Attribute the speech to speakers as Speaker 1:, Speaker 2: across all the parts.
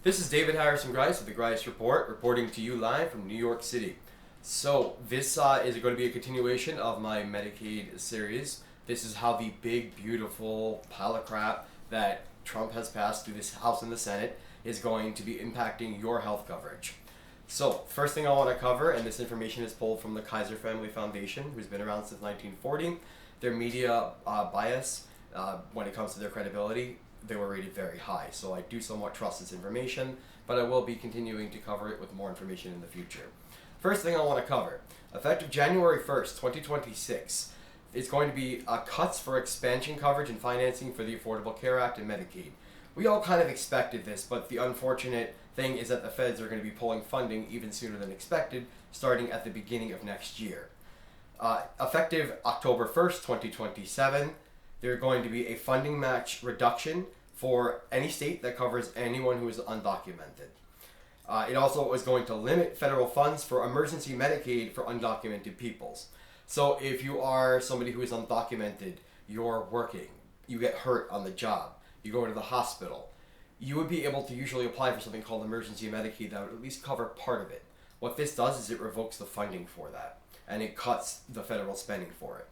Speaker 1: This is David Harrison Greis with the Greis Report, reporting to you live from New York City. So this is going to be a continuation of my Medicaid series. This is how the big, beautiful pile of crap that Trump has passed through this House and the Senate is going to be impacting your health coverage. So first thing I want to cover, and this information is pulled from the Kaiser Family Foundation, who's been around since 1940. Their media bias, when it comes to their credibility, they were rated very high. So I do somewhat trust this information, but I will be continuing to cover it with more information in the future. First thing I want to cover, effective January 1st, 2026, it's going to be cuts for expansion coverage and financing for the Affordable Care Act and Medicaid. We all kind of expected this, but the unfortunate thing is that the feds are going to be pulling funding even sooner than expected, starting at the beginning of next year. Effective October 1st, 2027, there's going to be a funding match reduction for any state that covers anyone who is undocumented. It also is going to limit federal funds for emergency Medicaid for undocumented peoples. So if you are somebody who is undocumented, you're working, you get hurt on the job, you go to the hospital, you would be able to usually apply for something called emergency Medicaid that would at least cover part of it. What this does is it revokes the funding for that, and it cuts the federal spending for it.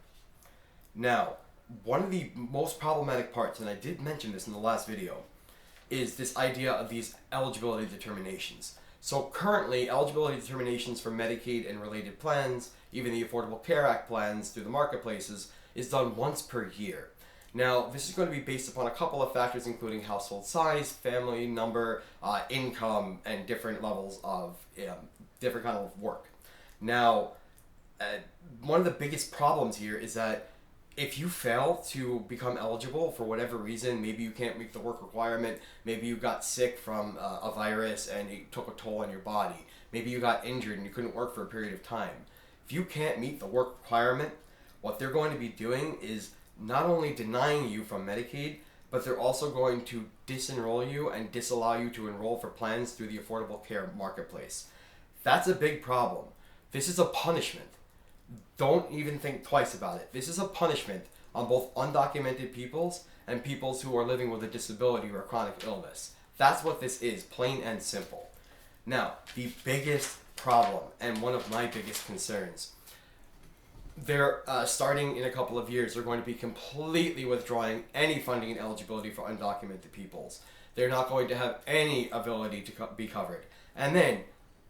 Speaker 1: Now, one of the most problematic parts, and I did mention this in the last video, is this idea of these eligibility determinations. So currently, eligibility determinations for Medicaid and related plans, even the Affordable Care Act plans through the marketplaces, is done once per year. Now, this is going to be based upon a couple of factors, including household size, family number, income, and different levels of different kind of work. Now, one of the biggest problems here is that if you fail to become eligible for whatever reason, maybe you can't meet the work requirement, maybe you got sick from a virus and it took a toll on your body, maybe you got injured and you couldn't work for a period of time. If you can't meet the work requirement, what they're going to be doing is not only denying you from Medicaid, but they're also going to disenroll you and disallow you to enroll for plans through the Affordable Care Marketplace. That's a big problem. This is a punishment. Don't even think twice about it. This is a punishment on both undocumented peoples and peoples who are living with a disability or a chronic illness. That's what this is, plain and simple. Now, the biggest problem, and one of my biggest concerns, they're starting in a couple of years, they're going to be completely withdrawing any funding and eligibility for undocumented peoples. They're not going to have any ability to be covered. And then,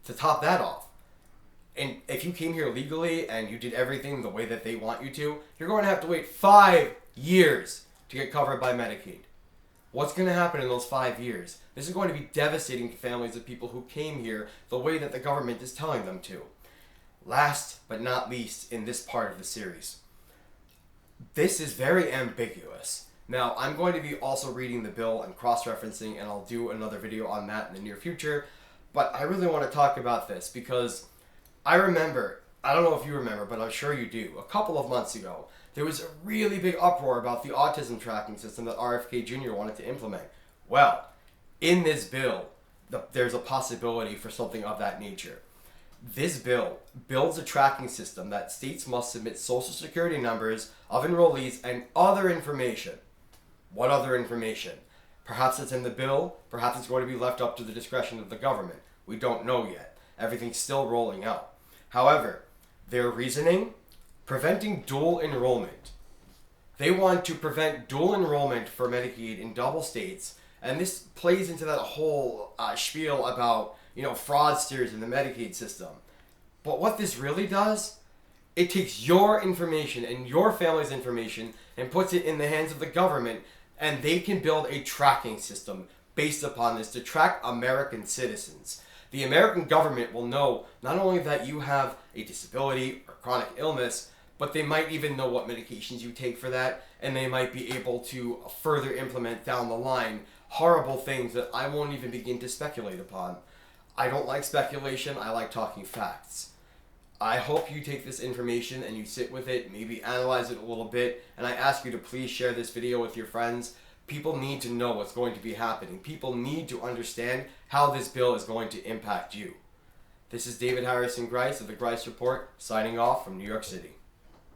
Speaker 1: to top that off, and if you came here legally and you did everything the way that they want you to, you're going to have to wait 5 years to get covered by Medicaid. What's going to happen in those 5 years? This is going to be devastating to families of people who came here the way that the government is telling them to. Last but not least in this part of the series, this is very ambiguous. Now, I'm going to be also reading the bill and cross-referencing, and I'll do another video on that in the near future, but I really want to talk about this because I remember, I don't know if you remember, but I'm sure you do, a couple of months ago, there was a really big uproar about the autism tracking system that RFK Jr. wanted to implement. Well, in this bill, there's a possibility for something of that nature. This bill builds a tracking system that states must submit social security numbers of enrollees and other information. What other information? Perhaps it's in the bill, perhaps it's going to be left up to the discretion of the government. We don't know yet. Everything's still rolling out. However, their reasoning, preventing dual enrollment. They want to prevent dual enrollment for Medicaid in double states, and this plays into that whole spiel about, fraudsters in the Medicaid system. But what this really does, it takes your information and your family's information and puts it in the hands of the government, and they can build a tracking system based upon this to track American citizens. The American government will know not only that you have a disability or chronic illness, but they might even know what medications you take for that, and they might be able to further implement down the line horrible things that I won't even begin to speculate upon. I don't like speculation, I like talking facts. I hope you take this information and you sit with it, maybe analyze it a little bit, and I ask you to please share this video with your friends. People need to know what's going to be happening. People need to understand how this bill is going to impact you. This is David Harrison Greis of the Greis Report, signing off from New York City.